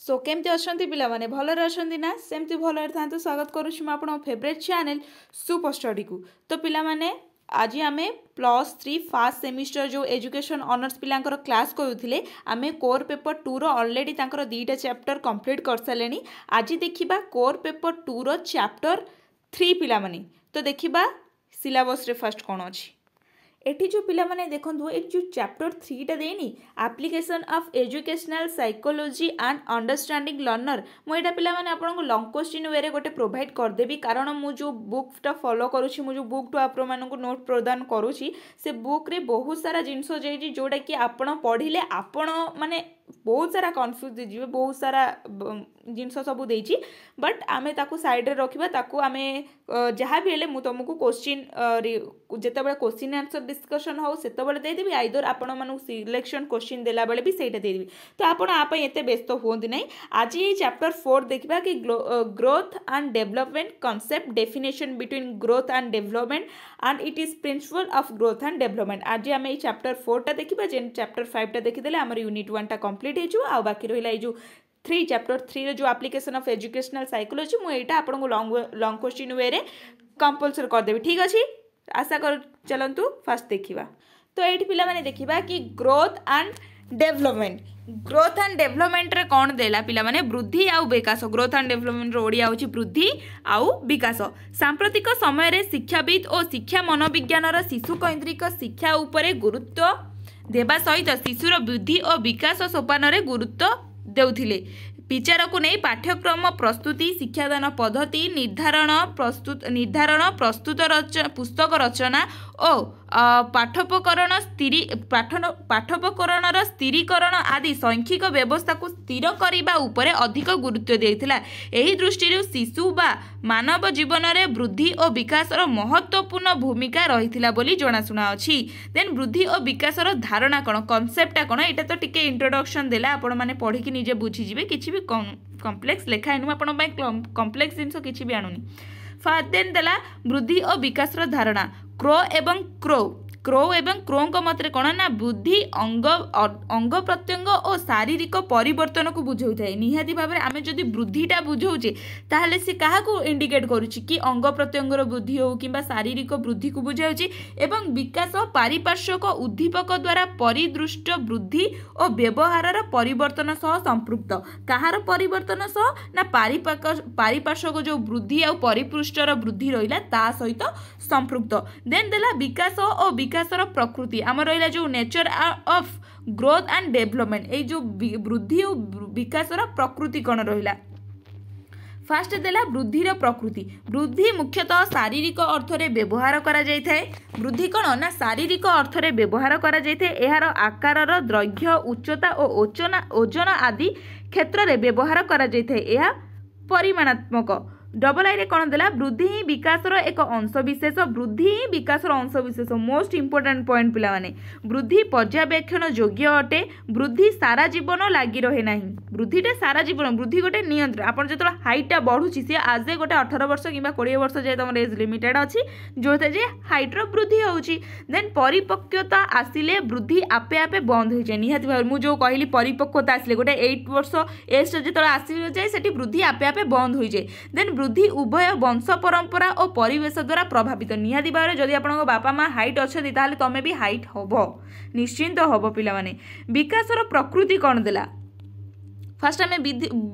सो केमती अच्छा पे भलरे अच्छा ना सेमती भलरे था स्वागत करुच्छी मैं आप फेवरेट चैनल सुपर स्टडी को। तो पिलामाने आज आम +3 फास्ट सेमिस्टर जो एजुकेशन ऑनर्स पिलांकर क्लास करूले आम कोर पेपर 2 रो ऑलरेडी तांकर 2टा चैप्टर कंप्लीट कर सारे। आज देखिबा कोर पेपर 2 रो चैप्टर 3 पिलामाने। तो देखिबा सिलेबस रे फर्स्ट कौन अच्छी एठी जो पिला माने देखंतु ए जो चैप्टर 3 टा देनी application of educational psychology and understanding learner मुझे पिला माने आपन लॉन्ग क्वेश्चन वे रे गोटे प्रोवाइड कर देबी कारण मु जो बुक टा फॉलो करूची मु जो बुक टू आप मानन को नोट प्रदान करूची से बुक रे बहुत सारा जिंस जाई जोटा कि आपन पढ़िले आपन माने बहुत सारा कन्फ्यूज दीजिए बहुत सारा जिनस सब देची बट आमे ताकू साइड रे रखिबा ताकू आमे जहाँ भी हेले मु तुमको क्वेश्चन जेतेबेले क्वेश्चन आंसर डिस्कशन हो सेतेबेले दे देबी आइदर आपण मानु सिलेक्शन क्वेश्चन देला बेले भी सेटा दे देबी। तो आपण आप एते व्यस्त होंदी नै। आज ये चैप्टर 4 देखिबा कि growth and development concept definition between growth and development and it is principle of growth and development. आज आम ये चैप्टर 4 टा देखिबा जेन चैप्टर 5 टा देखिदेले हमर यूनिट 1 टा कंप्लीट हे आ बाकी रहिला ए जो 3 चैप्टर 3 रे जो एप्लीकेशन ऑफ एजुकेशनल साइकोलॉजी मु एटा आपन को लॉन्ग क्वेश्चन वे रे कंपलसरी कर देबी। ठीक अछि आशा कर चलंतु फास्ट देखिबा। तो एठी पिला माने देखिबा कि ग्रोथ एंड डेवलपमेंट रे कौन देला पिला माने वृद्धि आउ विकास। ग्रोथ एंड डेवलपमेंट रो ओडिया होची वृद्धि आउ विकास। सांप्रतिक समय रे शिक्षाविद और शिक्षा मनोविज्ञान रो शिशु केंद्रिक शिक्षा उपरे गुरुत्व देबा सहित शिशुर वृद्धि और विकास सोपान रे गुरुत्व देउथिले। विचार को नहीं पाठ्यक्रम प्रस्तुति शिक्षादान पद्धति निर्धारण प्रस्तुत पुस्तक रचना और पाठोपकरण स्थिरीकरण आदि शैक्षिक व्यवस्था को स्थिर करने उपरे अधिक गुरुत्व देइथिला। एही दृष्टि शिशु बा मानव जीवन में वृद्धि और विकास महत्वपूर्ण भूमिका रही बोली जनाशुना अच्छी। देन वृद्धि और विकास धारणा कौन कनसेप्टा कौन यहाँ तो टिके इंट्रोडक्शन देला आपण मैंने पढ़ी निजे बुझीजे कि कम्प्लेक्स लेखा है आपण कम्प्लेक्स जिनस कि भी आणुनी। देन देला वृद्धि और विकास धारणा क्रो एवं क्रो एवं क्रो मतरे कौन ना बुद्धि अंग प्रत्यंग और शारीरिक परिवर्तन को बुझाई निहाती भाव में आम जदि वृद्धिटा बुझाऊे ताहले सी क्या इंडिकेट करुच्ची कि अंग प्रत्यंगर वृद्धि हो कि शारीरिक वृद्धि को बुझाऊँगी। एवं विकास पारिपार्श्विक उद्दीपक द्वारा परिदृष्ट वृद्धि और व्यवहार परिवर्तन सह संपृक्त। कहार परिवर्तन सह ना पारिपार्श्विक जो वृद्धि आ परिपृष्ठर वृद्धि रहा ता सहित संपृक्त। देन देला विकास और विकासर प्रकृति आम रहा जो nature of growth and development ये जो वृद्धि और विकासर प्रकृति कौन रहा। फास्ट देला वृद्धिर प्रकृति। वृद्धि मुख्यतः शारीरिक अर्थ रे व्यवहार करा जाय थाए। वृद्धि कौन ना शारीरिक अर्थ रे व्यवहार करा जाय थाए। एहार आकार दैर्घ्य उच्चता और ओजन आदि क्षेत्र रे व्यवहार करा जाय थाए। एहा परिमाणात्मक। डबल आई रे कौन देला वृद्धि ही विकासर एक अंश विशेष। वृद्धि ही विकासर अंश विशेष मोस्ट इंपोर्टेंट पॉइंट पिला माने। वृद्धि पर्यवेक्षण योग्य अटे। वृद्धि सारा जीवन लगी रहे ना। वृद्धिटा सारा जीवन वृद्धि गोटे नियंत्रण आपन जो हाइटा बढ़ुची सी आज गोटे 18 वर्ष कि 20 वर्ष जाए तुम एज लिमिटेड अच्छी जो थे हाइट्र वृद्धि होची। देन परिपक्वता आसिले वृद्धि आपे आपे बंद हो जाए निहाती भाव मुझे कहली परिपक्वता आसिले गोटे 8 वर्ष एज जो आसी जाए से वृद्धि आपे आपे बंद हो जाए। देन वृद्धि उभय वंश परंपरा और परिवेश द्वारा प्रभावित निहाती भाव जदि आपन बापा माँ हाइट अच्छी ताहले तमे भी हाइट हबो निश्चिंत हबो पिला माने। विकासर प्रकृति कौन देला फास्ट आम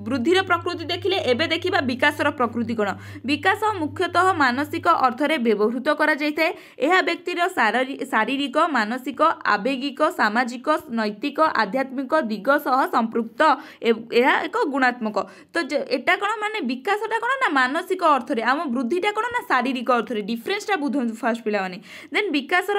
वृद्धिर प्रकृति देखिले एबे देखिबा विकासर प्रकृति कौन। विकास मुख्यतः मानसिक अर्थरे व्यवहृत करा जायथाए। एहा व्यक्तिर शारीरिक मानसिक आवेगिक सामाजिक नैतिक आध्यात्मिक दिग सह संपृक्त। एहा एक गुणात्मक। तो एटा कौन माने विकासटा कौन ना मानसिक अर्थरे आम वृद्धिटा कौन ना शारीरिक अर्थरे डिफरेंसटा बुझंतु फास्ट पिला माने। देन विकासर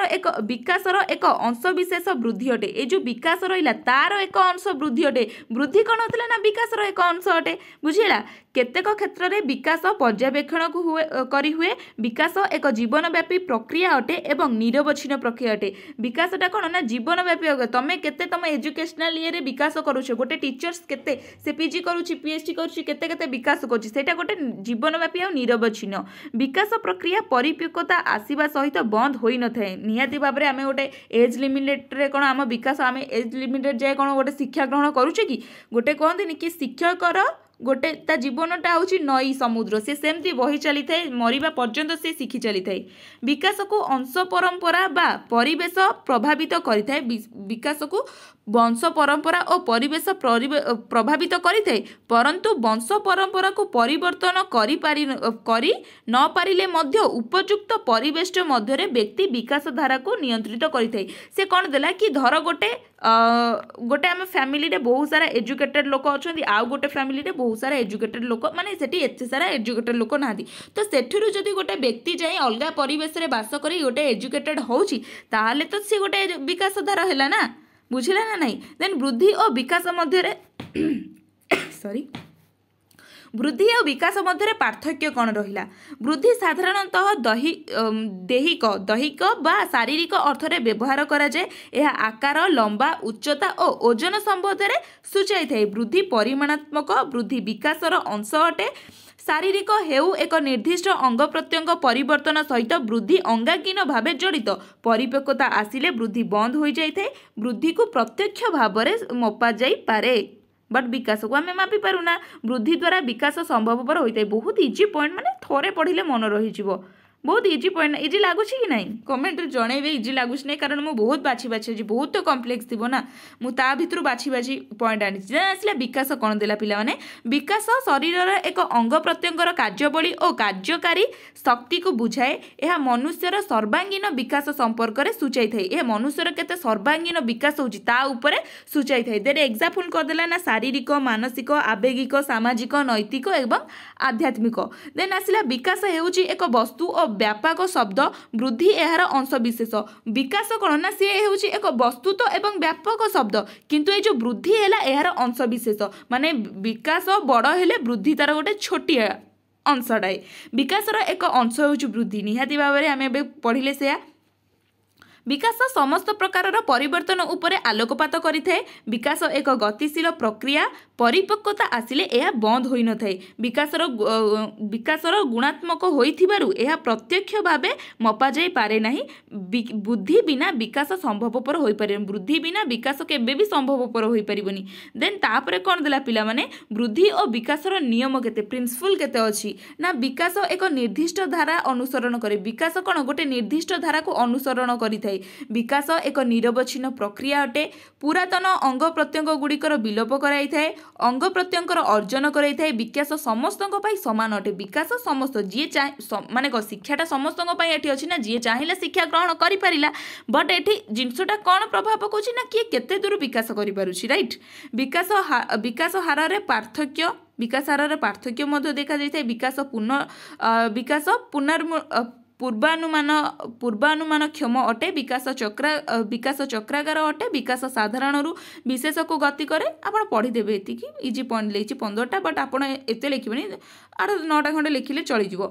एक अंश विशेष वृद्धि अटे। ए जो विकास रहिला तार एक अंश वृद्धि अटे। वृद्धि कौन ना विकासर एक अंश अटे बुझिला केतेक क्षेत्र में विकास पर्यवेक्षण को करी हुए विकास एक जीवनव्यापी प्रक्रिया अटे एवं निरवच्छिन्न प्रक्रिया अटे विकासटा कौन ना जीवनव्यापी तुम केते तुम एजुकेशनल ये विकास करुछ गोटे टीचर्स केते से पीजी करुछि पीएचडी करुछि केते केते विकास करुछि सेटा गोटे जीवनव्यापी और निरवच्छिन्न विकास प्रक्रिया परिपक्वता आसीबा सहित बंद होई न थाए निहाती भाव में आम गोटे एज लिमिट रे कौन आम विकास आम एज लिमिटेड जाए कौन गोटे शिक्षा ग्रहण करुचे कि गोटे कहते कि शिक्षकर गोटे ता जीवनटा हूँ नई समुद्र से सेमती बही चली थाए मरिबा पर्यंत से शिखी चली थाए विकास को अंश परंपरा बा परिवेश प्रभावित करिथाए विकास को वंश परंपरा और परिवेश प्रभावित करिथाए परंतु वंश परंपरा को परिवर्तन करी न पारिले मध्य उपयुक्त परिवेश मध्य व्यक्ति विकास धारा को नियंत्रित करिथाए से कौन देला कि धर गोटे गोटे आम फैमिली रे बहुत सारा एजुकेटेड लोक अच्छा आउ गोटे फैमिली रे बहुत सारा एजुकेटेड लोक माने सेठी एते सारा एजुकेटेड लोक नाहांती तो सेठिरु जदि गोटे व्यक्ति जाई अलगा परिवेश रे बास करी गोटे एजुकेटेड होउची ताहाले तो से गोटे विकास धारा हैला ना बुझिला ना नहीं देन वृद्धि और विकास मध्य सॉरी वृद्धि और विकास मध्य पार्थक्य कौन रहिला वृद्धि साधारणतः दैहिक बा शारीरिक अर्थ रे व्यवहार करा जाए यह आकार लंबा उच्चता और ओजन संबंध रे सूचाई थाए वृद्धि परिमाणात्मक वृद्धि विकासर अंश अटे शारीरिक हेउ एक निर्दिष्ट अंग प्रत्यंग परिवर्तन सहित वृद्धि अंगांगीन भाव जड़ित परिपक्वता आसिले वृद्धि बंद हो जाए वृद्धि को प्रत्यक्ष भाव में मपा जाई पारे बट विकास को आम मापी पारूना वृद्धि द्वारा विकास संभवपर होता है बहुत इजी पॉइंट माने थोड़े पढ़िले मन रही बहुत इजी पॉइंट इजी लगुच कि नहीं कमेंट जनइबे इजी लगुच नहीं कारण मुझे बहुत बाछी बाछी बहुत तो कम्प्लेक्स थी ना मुझे भितर बाछी बाछी पॉइंट आनी आसला विकास कौन देला पिला माने विकास शरीर एक अंग प्रत्यंगर कार्यवली और कार्यकारी शक्ति को बुझाए यह मनुष्यर सर्वांगीन विकास संपर्क में सूचाई थाए यह मनुष्यर केते सर्वांगीन विकास होची ता उपरे सूचाई थाए देर एग्जाम्पल करदेला ना शारीरिक मानसिक आवेगिक सामाजिक नैतिक एवं आध्यात्मिक देन आसला विकास हेउची एक वस्तु और व्यापक शब्द वृद्धि यार अंश विशेष विकास कौन ना सी हूँ एक वस्तुत्व एवं व्यापक शब्द किंतु ये जो वृद्धि है यार अंश विशेष माने विकास बड़ हेले वृद्धि तार गोटे छोटिया अंशटाए विकासर एक अंश हूँ वृद्धि निहाती भाव में आम पढ़िले से विकास समस्त प्रकार परिवर्तन उपरे आलोकपात करिथाए विकास एक गतिशील प्रक्रिया परिपक्वता आसिले यह बंद होई न थाए विकासर गुणात्मक होइथिबारु यह प्रत्यक्ष भावे मपा जाई पारे नाही बुद्धि बिना विकास संभवपर होई पारे वृद्धि बिना विकास केबे भी संभवपर होई परिबनी देन तापरे कोन देला पिला माने वृद्धि और विकासर नियम केते प्रिंसिपल केते अछि ना विकास एक निर्दिष्ट धारा अनुसरण करे विकास कोन गोटे निर्दिष्ट धारा को अनुसरण करिथाए विकास एक निरवच्छिन्न प्रक्रिया अटे पुरातन अंग प्रत्यंग गुड़िकर विलोप कराई थाए अंग प्रत्यंगर अर्जन कराई थाए विकास समस्तों पाई समान अटे विकास समस्त जी माने शिक्षाटा समस्तों पाई एठी अछि ना जी चाहिला शिक्षा ग्रहण करि परिला बट एठी जिंसटा कोन प्रभाव पकोछि ना किए केते दूर विकास करि पारुछि राइट विकास हार रे पार्थक्य विकास हार रे पार्थक्य मध्य देखा जाय थाए विकास पूर्वानुमान क्षम अटे विकास चक्रागार अटे विकास साधारण विशेष को गति करे आपण पढ़ीदेवे एति इजी पॉइंट लेछि 15टा बट आपण एते लिखिबेनी आर 9टा खंडे लिखिले चली जिवो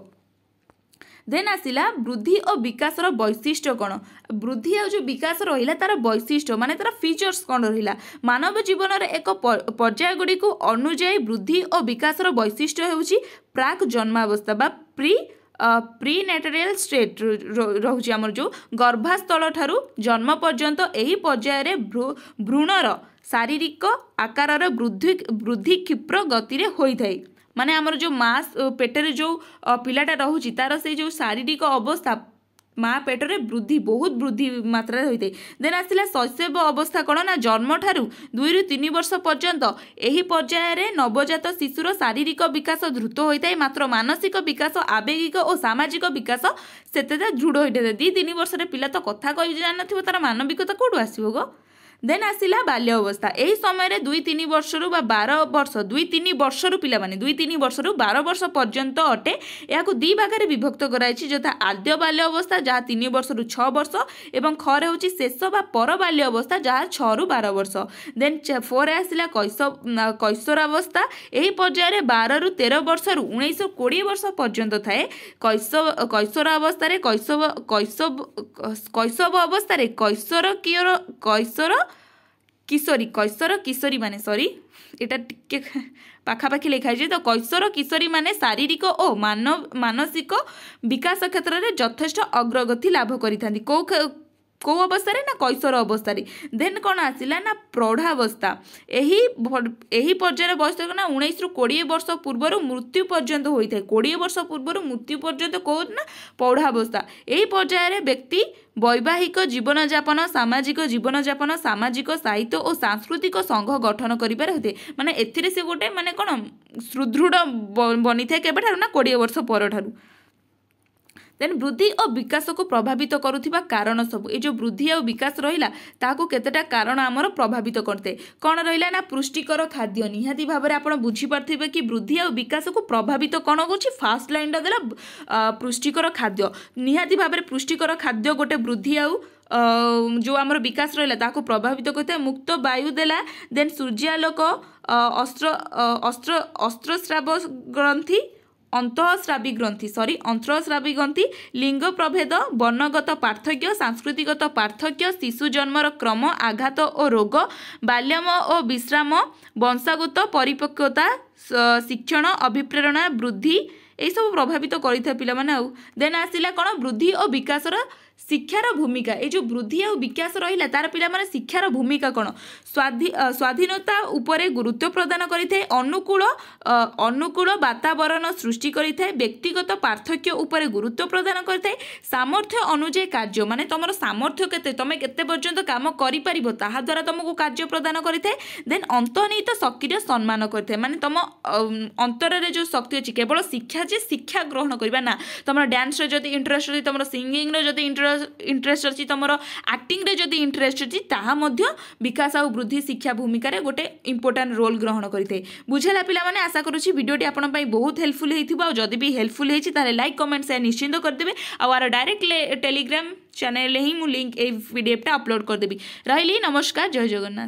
देन आसिला वृद्धि और विकासर वैशिष्ट्य कौन वृद्धि और जो विकास रहा तार वैशिष्ट्य माने तार फीचर्स कौन रहा मानव जीवन में एक पर्याय गुड़ी को अनुजाई वृद्धि और विकासर वैशिष्ट्य होउछि प्राक जन्मावस्था बा प्री नेटरल स्टेट रोचे आमर जो गर्भास्थल ठारू जन्म पर्यंत यही पर्यायर भ्रूणर शारीरिक आकार वृद्धि क्षिप्र गति रे होई थाए माने आमर जो मास पेटर जो पिलाटा रहुची तार से जो शारीरिक अवस्था माँ पेटरे वृद्धि बहुत वृद्धि मात्रा होता है देन आसला शैशव अवस्था कौन ना जन्म ठारू 2 ରୁ 3 वर्ष पर्यंत यही पर्याय नवजात शिशुर शारीरिक विकास द्रुत होता है मात्र मानसिक विकास आवेगिक और सामाजिक विकास से दृढ़ होता है 2-3 वर्ष पिला तो कथा कही जान तार मानविकता कौटू आसो गो देन आसिला बाल्य अवस्था यही समय 2-3 वर्ष रु 12 वर्ष 2-3 वर्ष रु पिला माने 2-3 वर्ष रु 12 वर्ष पर्यंत अटे या दी भाग विभक्त कराई यथा आद्य बाल्य अवस्था जहाँ 3 वर्ष रु 6 वर्ष एवं खरे हूँ शेष बा पर बाल्य अवस्था जहाँ 6 रु 12 वर्ष देन 4 आसिला कैशोरावस्था यही पर्यायर 12 रु 13 वर्ष रु 19 रु 20 वर्ष पर्यंत थाए कैशोरावस्था कैशव अवस्था कैशोर किशोरी माने सॉरी एटा टिके पाखापाखि लिखाई तो कैशोर किशोरी माने शारीरिक और मानसिक विकास क्षेत्र में यथेष्ट अग्रगति लाभ करिथांती कौ अवस्था ना कैशोर अवस्था देन कौन आसिला ना प्रौढ़ावस्था यही पर्यायर बयस ना 19 रु 20 वर्ष पूर्व मृत्यु पर्यंत होता है 20 वर्ष पूर्व मृत्यु पर्यंत कौन ना प्रौढ़ावस्था यही पर्यायर व्यक्ति वैवाहिक जीवन जापन सामाजिक जीवन जापन सामाजिक साहित्य और सांस्कृतिक संघ गठन करिबार होते माने एथिरे से गोटे माने कौन सुदृढ़ बनी थाए केबेठारु ना 20 वर्ष परठारु देन वृद्धि और विकास को प्रभावित करुथिबा कारण सब ये जो वृद्धि और विकास रहिला ताको केतेटा कारण आमर प्रभावित करते कौन रहिला ना पुष्टिकर खाद्य निहाती भाव में आपण बुझी पारथिबे कि वृद्धि और विकास को प्रभावित कौन होछि फास्ट लाइन टा देला पुष्टिकर खाद्य निहाती भाव में पुष्टिकर खाद्य गोटे वृद्धि और जो आमर विकास रहिला ताको प्रभावित करते मुक्त वायु देला देन सूर्यालोक अस्त्रस्राव ग्रंथि अंतःस्रावी ग्रंथि लिंग प्रभेद वर्णगत पार्थक्य सांस्कृतिगत पार्थक्य शिशु जन्मर क्रम आघात और रोग बाल्यम और विश्राम वंशागत परिपक्वता शिक्षण अभिप्रेरणा वृद्धि यही सब प्रभावित करता पिला माने देन आसिला कौन वृद्धि और विकासर शिक्षार भूमिका ये जो वृद्धि और विकास रहिला तार पिला माने शिक्षार भूमिका कौन स्वाधीनता उपरे गुरुत्व प्रदान करिथे अनुकूल वातावरण सृष्टि करिथे व्यक्तिगत पार्थक्य उपरे गुरुत्व प्रदान करिथे सामर्थ्य अनुଯାयी कार्य माने तुम सामर्थ्य केते तुम केते पर्यंत काम करि परिबो ताहा द्वारा तुमको कार्य प्रदान करिथे देन अंतर्निहित शक्तिर सम्मान करिथे माने तुम अंतर रे जो शक्ति अछि केवल शिक्षा जे शिक्षा ग्रहण करबा ना तुम डांस रे जदी इंटरेस्ट अछि तुम सिंगिंग रे जदी इंटरेस्ट अच्छी तुम एक्टिंग रे जदी इंटरेस्ट अच्छी ताहा मध्य विकास और वृद्धि शिक्षा भूमिका रे गोटे इंपोर्टेंट रोल ग्रहण करिथे बुझेला पिला माने आशा करूची वीडियोटी आपन पई बहुत हेल्पफुल हेथिबा और जदी भी हेल्पफुल हेछि तारे लाइक कमेंट शेयर निश्चिंत कर देबे और डायरेक्ट टेलीग्राम चैनल ही मु लिंक ए पीडीएफ टा अपलोड कर देबी रहिली नमस्कार जय जगन्नाथ।